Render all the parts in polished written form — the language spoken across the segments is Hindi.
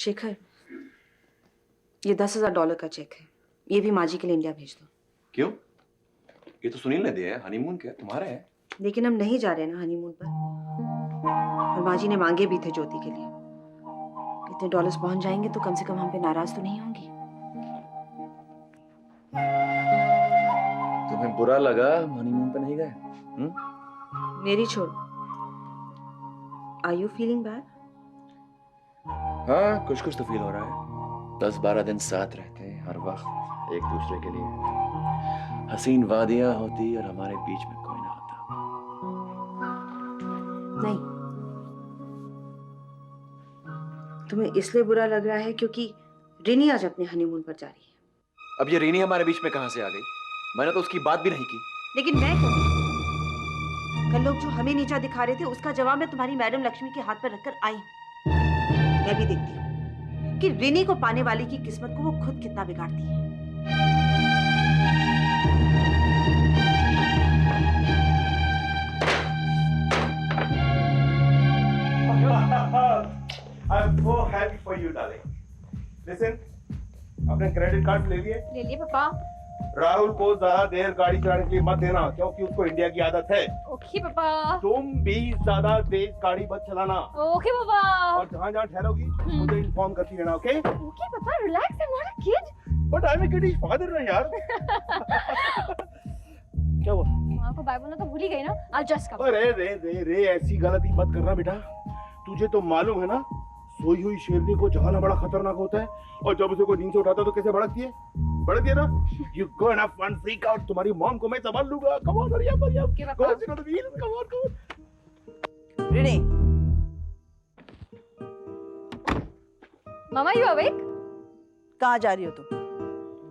शेखर, ये $10,000 का चेक है, ये भी माँ जी के लिए इंडिया भेज दो। क्यों? ये तो सुनील ने दिया है, हनीमून के तुम्हारा है। लेकिन हम नहीं जा रहे ना हनीमून पर, और माँ जी ने मांगे भी थे ज्योति के लिए। इतने डॉलर्स पहुंच जाएंगे तो कम से कम हम पे नाराज तो नहीं होंगी। तुम्हें बुरा लगा हम हनीमून पे नहीं गए? मेरी छोड़। Are you feeling bad? हाँ, कुछ कुछ तो फील हो रहा है। 10-12 दिन साथ रहते हैं, हर वक्त एक दूसरे के लिए। हसीन वादियां होती और हमारे बीच में कोई ना होता। नहीं, तुम्हें इसलिए बुरा लग रहा है क्योंकि रिनी आज अपने हनीमून पर जा रही है। अब ये रीनी हमारे बीच में कहां से आ गई? मैंने तो उसकी बात भी नहीं की। लेकिन मैं कहूँ, कल लोग जो हमें नीचा दिखा रहे थे उसका जवाब मैं तुम्हारी मैडम लक्ष्मी के हाथ पर रखकर आई हूँ। मैं भी देखती हूँ कि रिनी को पाने वाली की किस्मत को वो खुद कितना बिगाड़ती है। I'm so happy for you, darling. Listen, अपने क्रेडिट कार्ड ले लिए? ले लिए पापा। राहुल को ज्यादा देर गाड़ी चलाने के लिए मत देना, क्योंकि उसको इंडिया की आदत है। ओके पापा। तुम भी ज्यादा तेज गाड़ी मत चलाना। ओके पापा। और जहाँ जहाँ ठहरोगी मुझे इन्फॉर्म करती रहना, ओके? ओके पापा, relax, I am not a kid. But I am a kid father ना यार। क्या हुआ? माँ को बाय बोलना तो भूल ही गई ना। I just come. अरे रे रे रे, ऐसी गलती मत करना बेटा। तुझे तो मालूम है ना, सोई हुई शेरनी को जगाना बड़ा खतरनाक होता है, और जब उसे कोई नींद से उठाता है तो कैसे भड़कती है? भड़कती है ना? You go and have fun, freak out. तुम्हारी मॉम को मैं संभाल लूंगा। Come on, hurry up, hurry up. Go sit on the wheel. Come on, come on. Rini, मामा, यू अवेक? कहाँ जा रही हो तुम?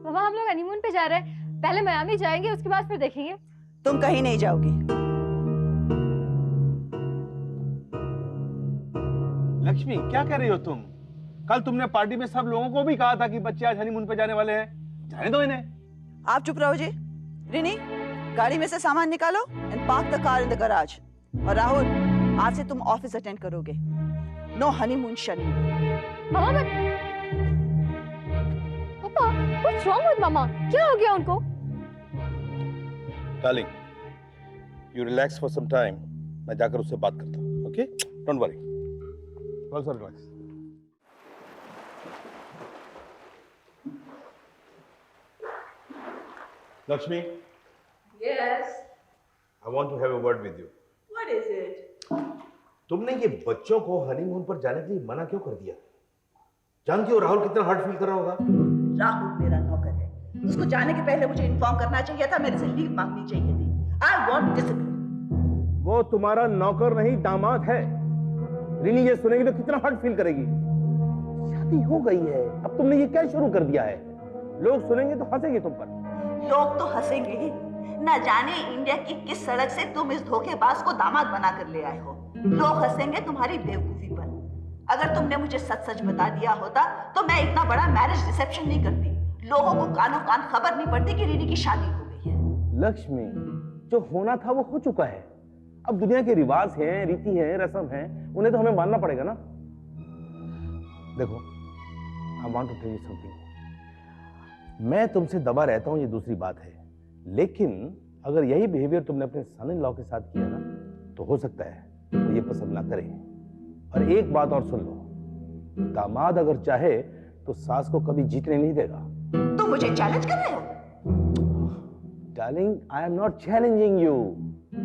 पापा, हम लोग हनीमून पे जा रहे हैं। पहले मियामी जाएंगे, उसके बाद फिर देखेंगे। तुम कहीं नहीं जाओगी। लक्ष्मी, क्या कर रही हो तुम? कल तुमने पार्टी में सब लोगों को भी कहा था कि बच्चे आज हनीमून पे जाने वाले हैं। जाने दो इन्हें। आप चुप रहो जी। रिनी, गाड़ी में से सामान निकालो and park the car in the garage. और राहुल, आज से तुम ऑफिस अटेंड करोगे। नो हनीमून शनी। मामा, मैं पापा, व्हाट्स रॉन्ग विद मामा? क्या हो गया उनको? Darling, you relax for some time. मैं जाकर उससे बात करता हूँ, okay? Don't worry. Also relax. Lakshmi. Yes. I want to have a word with you. What is it? तुमने ये बच्चों को हनीमून पर जाने के लिए मना क्यों कर दिया? जानती हो राहुल कितना हर्ट फील कर रहा होगा? राहुल मेरा नौकर है। उसको जाने के पहले मुझे इन्फॉर्म करना चाहिए था, मेरे से लीव मांगनी चाहिए थी। I want discipline. वो तुम्हारा नौकर नहीं, दामाद है। रिनी ये सुनेगी तो कितना हर्ट फील करेगी। शादी हो गई है, अब तुमने ये क्या शुरू कर दिया है? लोग सुनेंगे तो हंसेंगे तुम पर। लोग तो हंसेंगे ही। न जाने इंडिया की किस सड़क से तुम इस धोखेबाज को दामाद बना कर ले आए हो। लोग हंसेंगे तुम्हारी बेवकूफी पर। अगर तुमने मुझे सच सच बता दिया होता तो मैं इतना बड़ा मैरिज रिसेप्शन नहीं करती। लोगों को कानों कान खबर नहीं पड़ती कि रिनी की शादी हो गई है। लक्ष्मी, जो होना था वो हो चुका है। अब दुनिया के रिवाज हैं, रीति है, रस्म है, उन्हें तो हमें मानना पड़ेगा ना। देखो, I want to tell you something. मैं तुमसे दबा रहता हूं, ये दूसरी बात है, लेकिन अगर यही बिहेवियर तुमने अपने सन इन लॉ के साथ किया ना, तो हो सकता है वो ये पसंद ना करे। और एक बात और सुन लो, दामाद अगर चाहे तो सास को कभी जीतने नहीं देगा। तुम मुझे चैलेंज कर रहे हो? Darling, I am not challenging you.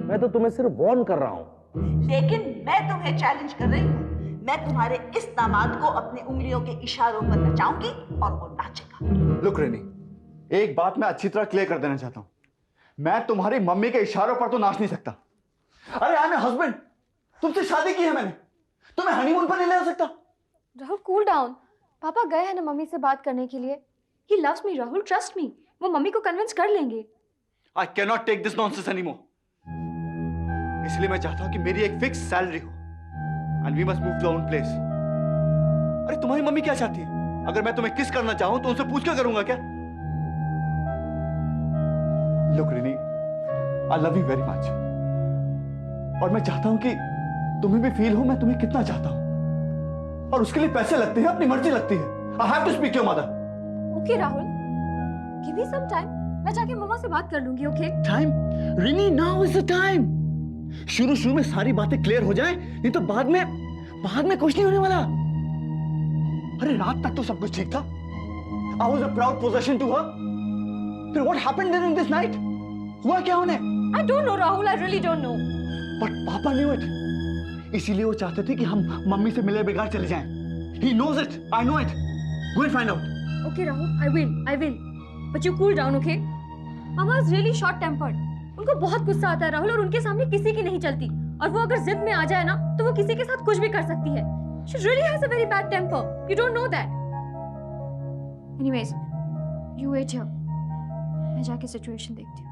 मैं तो तुम्हें सिर्फ वार्न कर रहा हूं। लेकिन मैं तुम्हें चैलेंज कर रही हूँ। मैं तुम्हारे इस दामाद को अपनी उंगलियों के इशारों पर नचाऊंगी और वो नाचेगा। लुक रेनी, एक बात मैं अच्छी तरह क्लियर कर देना चाहता हूं। मैं तुम्हारी मम्मी के इशारों पर तो नाच नहीं सकता। अरे आई एम हस्बैंड, तुमसे शादी की है मैंने, तुम्हें हनीमून पर नहीं ले जा सकता। Rahul, cool down. पापा गए हैं ना मम्मी से बात करने के लिए। He loves me Rahul, trust me. वो मम्मी को कन्विंस कर लेंगे। I can not take this nonsense anymore. इसलिए मैं चाहता हूं कि मेरी एक फिक्स सैलरी हो and we must move to our own place. अरे तुम्हारी मम्मी क्या चाहती है? अगर मैं तुम्हें किस करना चाहूं तो उनसे पूछ के करूंगा क्या? Look Rini, I love you very much, और मैं चाहता हूं कि तुम्हें भी फील हो मैं तुम्हें कितना चाहता हूं। और उसके लिए पैसे लगते हैं, अपनी मर्जी लगती है। I have to speak to your mother. Okay Rahul, give me some time, मैं जाके मम्मा से बात कर लूंगी। Okay time Rini, now is the time. शुरू में सारी बातें क्लियर हो जाए, नहीं तो बाद में कुछ नहीं होने वाला। अरे रात तक तो सब कुछ ठीक था। I was a proud possession to her. फिर what happened during this night? हुआ क्या उन्हें? I don't know Rahul, I really don't know. But पापा न्यू इट, इसीलिए वो चाहते थे कि हम मम्मी से मिले बगैर चले जाएं। He knows it, I know it. Go and find out. Okay Rahul, I will. But you cool down, okay? Mama is really short tempered. उनको बहुत गुस्सा आता है राहुल, और उनके सामने किसी की नहीं चलती। और वो अगर जिद में आ जाए ना, तो वो किसी के साथ कुछ भी कर सकती है। She really has a very bad temper. You don't know that. Anyways, you wait here. मैं जाके सिचुएशन देखती हूँ।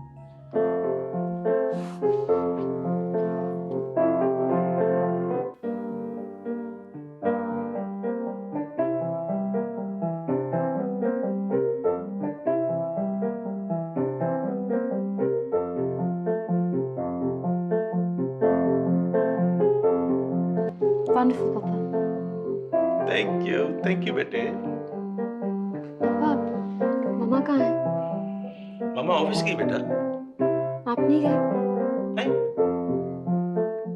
Wonderful, Papa. थैंक यू बेटे। पापा, मम्मा कहाँ है? मामा ऑफिस की बेटा। आप नहीं गए? नहीं।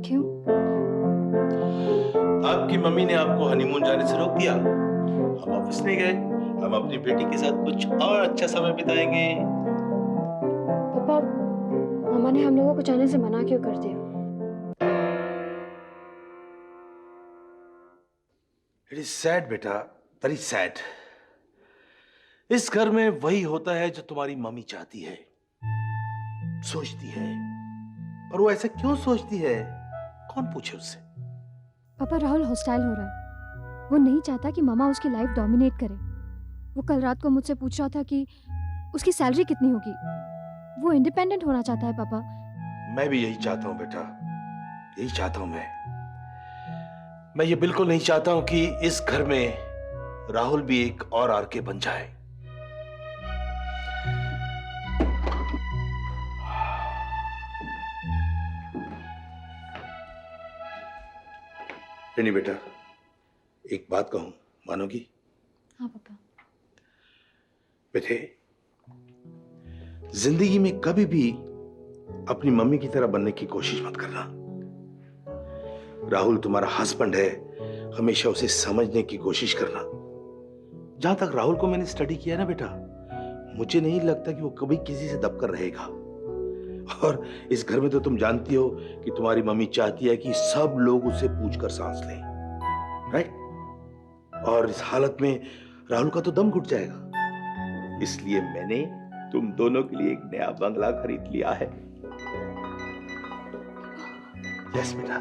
क्यों? आपकी मम्मी ने आपको हनीमून जाने से रोक दिया। हम ऑफिस नहीं गए, हम अपनी बेटी के साथ कुछ और अच्छा समय बिताएंगे। पापा, मम्मा ने हम लोगों को जाने से मना क्यों कर दिया? इट इज सैड बेटा, वेरी सैड। इस घर में वही होता है जो तुम्हारी मम्मी चाहती है, सोचती है। और वो ऐसा क्यों सोचती है, कौन पूछे उससे? पापा, राहुल हॉस्टाइल हो रहा है। वो नहीं चाहता कि मामा उसकी लाइफ डोमिनेट करे। वो कल रात को मुझसे पूछ रहा था कि उसकी सैलरी कितनी होगी। वो इंडिपेंडेंट होना चाहता है पापा। मैं भी यही चाहता हूं बेटा, यही चाहता हूं मैं ये बिल्कुल नहीं चाहता हूं कि इस घर में राहुल भी एक और आरके बन जाए। रिनी बेटा, एक बात कहूं, मानोगी? हाँ पापा। बेटे, जिंदगी में कभी भी अपनी मम्मी की तरह बनने की कोशिश मत करना। राहुल तुम्हारा हस्बैंड है, हमेशा उसे समझने की कोशिश करना। जहां तक राहुल को मैंने स्टडी किया ना बेटा, मुझे नहीं लगता कि वो कभी किसी से दबकर रहेगा। और इस घर में तो तुम जानती हो कि तुम्हारी मम्मी चाहती है कि सब लोग उसे पूछकर सांस लें, राइट? और इस हालत में राहुल का तो दम घुट जाएगा। इसलिए मैंने तुम दोनों के लिए एक नया बंगला खरीद लिया है। यस बेटा।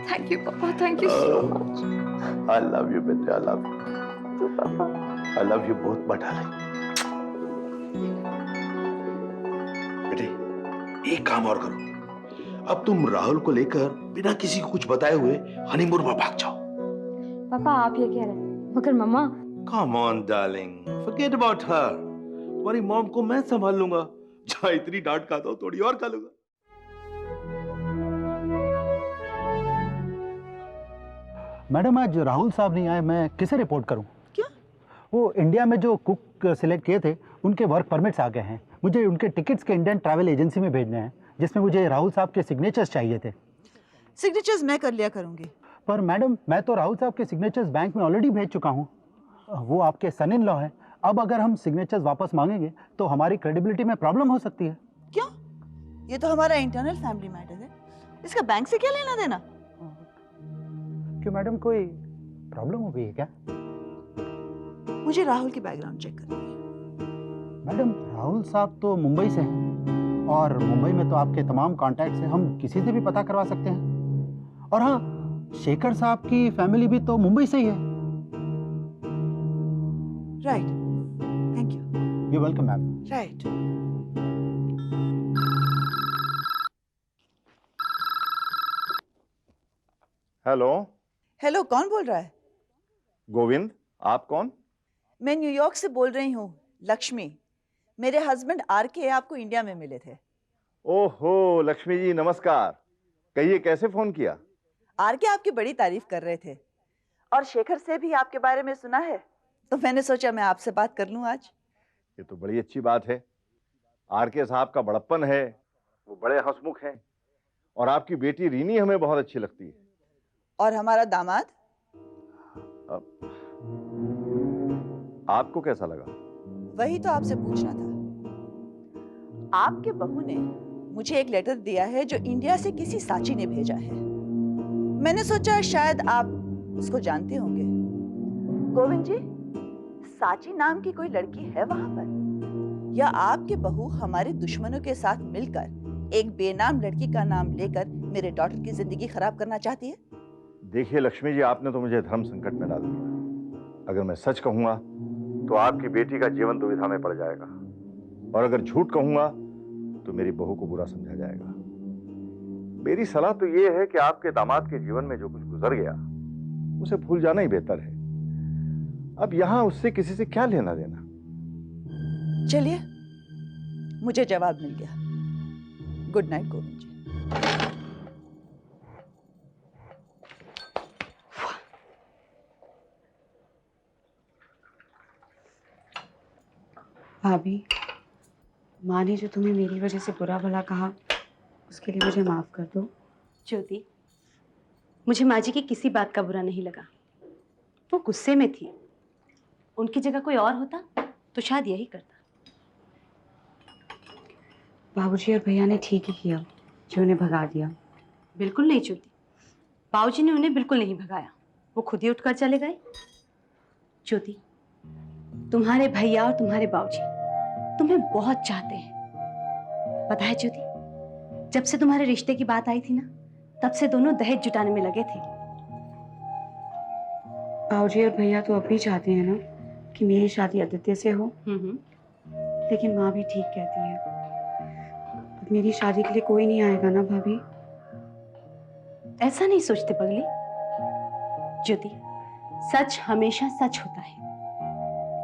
थैंक यू पापा, thank you so much. I love you बेटे, आई लव यू। पापा, आई लव यू बहुत बड़ा है बेटे। एक काम और करो, अब तुम राहुल को लेकर बिना किसी को कुछ बताए हुए हनीमून पर भाग जाओ। पापा, आप ये कह रहे हैं, मगर मम्मा? Come on darling, forget about her. तुम्हारी मॉम को मैं संभाल लूंगा। जहां इतनी डांट खाता हूं, थोड़ी और खा लूंगा। मैडम, आज राहुल साहब नहीं आए, मैं किसे रिपोर्ट करूं? क्यों? वो इंडिया में जो कुक सिलेक्ट किए थे, उनके वर्क परमिट्स आ गए हैं। मुझे उनके टिकट्स के इंडियन ट्रैवल एजेंसी में भेजने हैं, जिसमें मुझे राहुल साहब के सिग्नेचर्स चाहिए थे। सिग्नेचर्स मैं कर लिया करूंगी। पर मैडम, मैं तो राहुल साहब के सिग्नेचर्स बैंक में ऑलरेडी भेज चुका हूँ। वो आपके सन इन लॉ हैं। अब अगर हम सिग्नेचर्स वापस मांगेंगे तो हमारी क्रेडिबिलिटी में प्रॉब्लम हो सकती है। क्यों? ये तो हमारा इंटरनल फैमिली मैटर है, इसका बैंक से क्या लेना देना? क्यों मैडम, कोई प्रॉब्लम हो गई है क्या? मुझे राहुल की बैकग्राउंड चेक करनी है। मैडम, राहुल साहब तो मुंबई से हैं, और मुंबई में तो आपके तमाम कॉन्टैक्ट्स हैं, हम किसी से भी पता करवा सकते हैं। और हाँ, शेखर साहब की फैमिली भी तो मुंबई से ही है। Right, thank you. You welcome ma'am. Right. Hello. Hello, कौन बोल रहा है? गोविंद, आप कौन? मैं न्यूयॉर्क से बोल रही हूँ, लक्ष्मी। मेरे हस्बैंड आरके आपको इंडिया में मिले थे। ओहो लक्ष्मी जी, नमस्कार। कहिए, कैसे फोन किया? आरके आपकी बड़ी तारीफ कर रहे थे और शेखर से भी आपके बारे में सुना है, तो मैंने सोचा मैं आपसे बात कर लूं आज। ये तो बड़ी अच्छी बात है। आरके साहब का बड़प्पन है, वो बड़े हंसमुख हैं, और आपकी बेटी रीनी हमें बहुत अच्छी लगती है। और हमारा दामाद? आपको कैसा लगा? वही तो आपसे पूछना था। आपके बहू ने मुझे एक लेटर दिया है जो इंडिया से किसी साची ने भेजा है। मैंने सोचा शायद आप उसको जानते होंगे। गोविंद जी, साची नाम की कोई लड़की है वहां पर, या आपकी बहू हमारे दुश्मनों के साथ मिलकर एक बेनाम लड़की का नाम लेकर मेरे डॉटर की जिंदगी खराब करना चाहती है? देखिए लक्ष्मी जी, आपने तो मुझे धर्म संकट में डाल दिया। अगर मैं सच कहूंगा तो आपकी बेटी का जीवन दुविधा में पड़ जाएगा, और अगर झूठ कहूंगा तो मेरी बहू को बुरा समझा जाएगा। मेरी सलाह तो यह है कि आपके दामाद के जीवन में जो कुछ गुजर गया उसे भूल जाना ही बेहतर है। अब यहां उससे किसी से क्या लेना देना। चलिए, मुझे जवाब मिल गया। गुड नाइट गोविंद जी। भाभी, माँ ने जो तुम्हें मेरी वजह से बुरा भला कहा उसके लिए मुझे माफ कर दो। ज्योति, मुझे माँ जी की किसी बात का बुरा नहीं लगा। वो गुस्से में थी। उनकी जगह कोई और होता तो शायद यही करता। बाबूजी और भैया ने ठीक ही किया जो उन्हें भगा दिया। बिल्कुल नहीं ज्योति, बाबूजी ने उन्हें बिल्कुल नहीं भगाया, वो खुद ही उठकर चले गए। ज्योति, तुम्हारे भैया और तुम्हारे बाबूजी तुम्हें बहुत चाहते हैं। पता है ज्योति, जब से तुम्हारे रिश्ते की बात आई थी ना, तब से दोनों दहेज जुटाने में लगे थे। बाबूजी और भैया तो अब भी चाहते हैं ना कि मेरी शादी आदित्य से हो। लेकिन माँ भी ठीक कहती है, अब मेरी शादी के लिए कोई नहीं आएगा ना भाभी। ऐसा नहीं सोचते पगली। ज्योति, सच हमेशा सच होता है।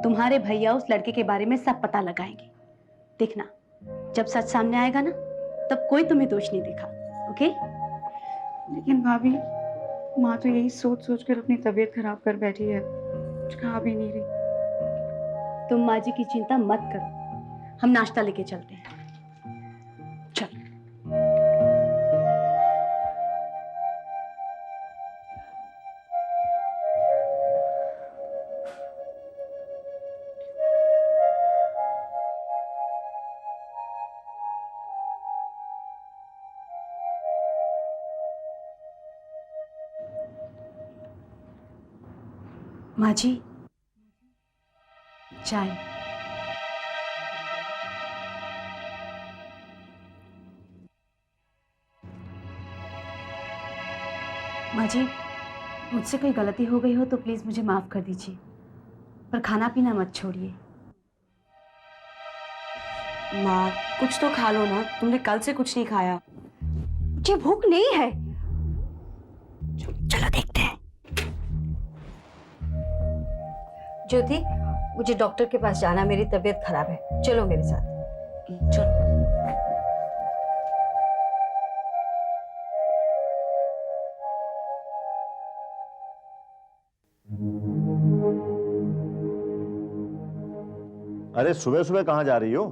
तुम्हारे भैया उस लड़के के बारे में सब पता लगाएंगे। देखना, जब सच सामने आएगा ना, तब कोई तुम्हें दोष नहीं दिखा। ओके? लेकिन भाभी, माँ तो यही सोच सोच कर अपनी तबीयत खराब कर बैठी है, कुछ खा भी नहीं रही। तुम माँ जी की चिंता मत करो, हम नाश्ता लेके चलते हैं। चल। माँ जी, चाय। माँ जी, मुझसे कोई गलती हो गई हो तो प्लीज मुझे माफ कर दीजिए, पर खाना पीना मत छोड़िए। माँ, कुछ तो खा लो ना, तुमने कल से कुछ नहीं खाया। मुझे भूख नहीं है। चलो देखते हैं। ज्योति, मुझे डॉक्टर के पास जाना, मेरी तबीयत खराब है। चलो मेरे साथ। चलो। अरे सुबह सुबह कहाँ जा रही हो?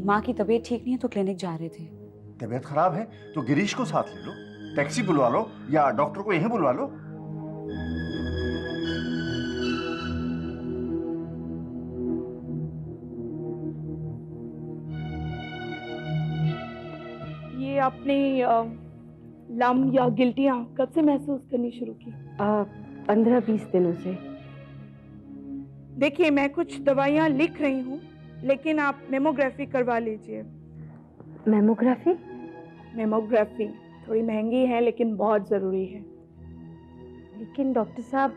माँ की तबीयत ठीक नहीं है तो क्लिनिक जा रहे थे। तबीयत खराब है तो गिरीश को साथ ले लो, टैक्सी बुलवा लो या डॉक्टर को यहीं बुलवा लो। ये आपने लम या गिल्टियाँ कब से महसूस करनी शुरू की? 15-20 दिनों से। देखिए, मैं कुछ दवाइयाँ लिख रही हूँ, लेकिन आप मेमोग्राफी करवा लीजिए। मेमोग्राफी? मेमोग्राफी थोड़ी महंगी है लेकिन बहुत ज़रूरी है। लेकिन डॉक्टर साहब,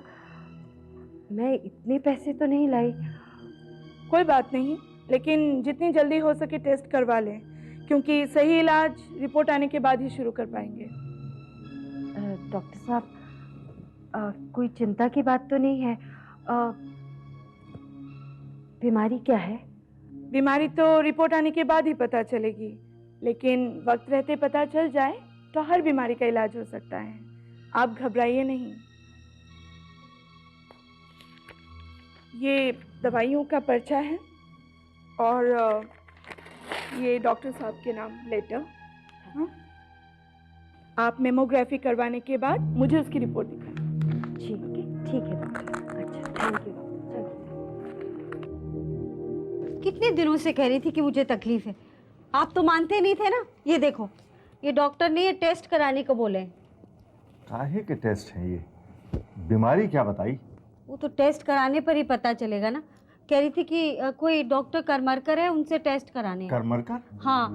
मैं इतने पैसे तो नहीं लाई। कोई बात नहीं, लेकिन जितनी जल्दी हो सके टेस्ट करवा लें, क्योंकि सही इलाज रिपोर्ट आने के बाद ही शुरू कर पाएंगे। डॉक्टर साहब, कोई चिंता की बात तो नहीं है? बीमारी क्या है? बीमारी तो रिपोर्ट आने के बाद ही पता चलेगी, लेकिन वक्त रहते पता चल जाए तो हर बीमारी का इलाज हो सकता है, आप घबराइए नहीं। ये दवाइयों का पर्चा है और ये डॉक्टर साहब के नाम लेटर। हाँ? आप मेमोग्राफी करवाने के बाद मुझे उसकी रिपोर्ट दिखाएं। ठीक है डॉक्टर। अच्छा, थैंक यू डॉक्टर। कितने दिनों से कह रही थी कि मुझे तकलीफ है, आप तो मानते नहीं थे ना। ये देखो, ये डॉक्टर ने ये टेस्ट कराने को बोले। काहे के टेस्ट है ये? बीमारी क्या बताई? वो तो टेस्ट कराने पर ही पता चलेगा ना। कह रही थी कि कोई डॉक्टर करमरकर है, उनसे टेस्ट कराने हैं। करमरकर? हाँ,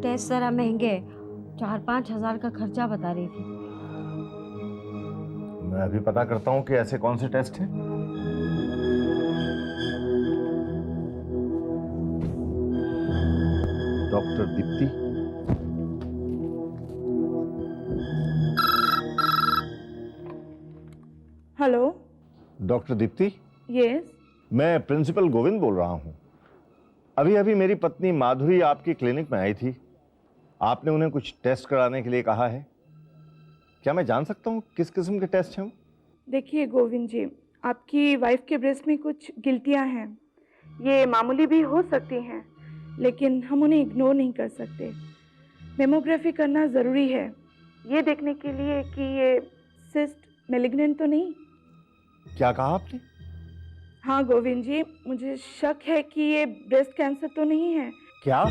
टेस्ट जरा महंगे, 4-5 हज़ार का खर्चा बता रही थी। मैं अभी पता करता हूँ कि ऐसे कौन से टेस्ट हैं। Doctor Deepti. Hello. Doctor Deepti, yes. मैं प्रिंसिपल गोविंद बोल रहा हूँ। अभी अभी मेरी पत्नी माधुरी आपकी क्लिनिक में आई थी। आपने उन्हें कुछ टेस्ट कराने के लिए कहा है। क्या मैं जान सकता हूँ किस किस्म के टेस्ट हैं वो? देखिए गोविंद जी, आपकी वाइफ के ब्रेस्ट में कुछ गिल्टियाँ हैं। ये मामूली भी हो सकती हैं, लेकिन हम उन्हें इग्नोर नहीं कर सकते। मेमोग्राफी करना ज़रूरी है, ये देखने के लिए कि ये सिस्ट मैलिग्नेंट तो नहीं। क्या कहा आपने? हाँ गोविंद जी, मुझे शक है कि ये ब्रेस्ट कैंसर तो नहीं है। क्या?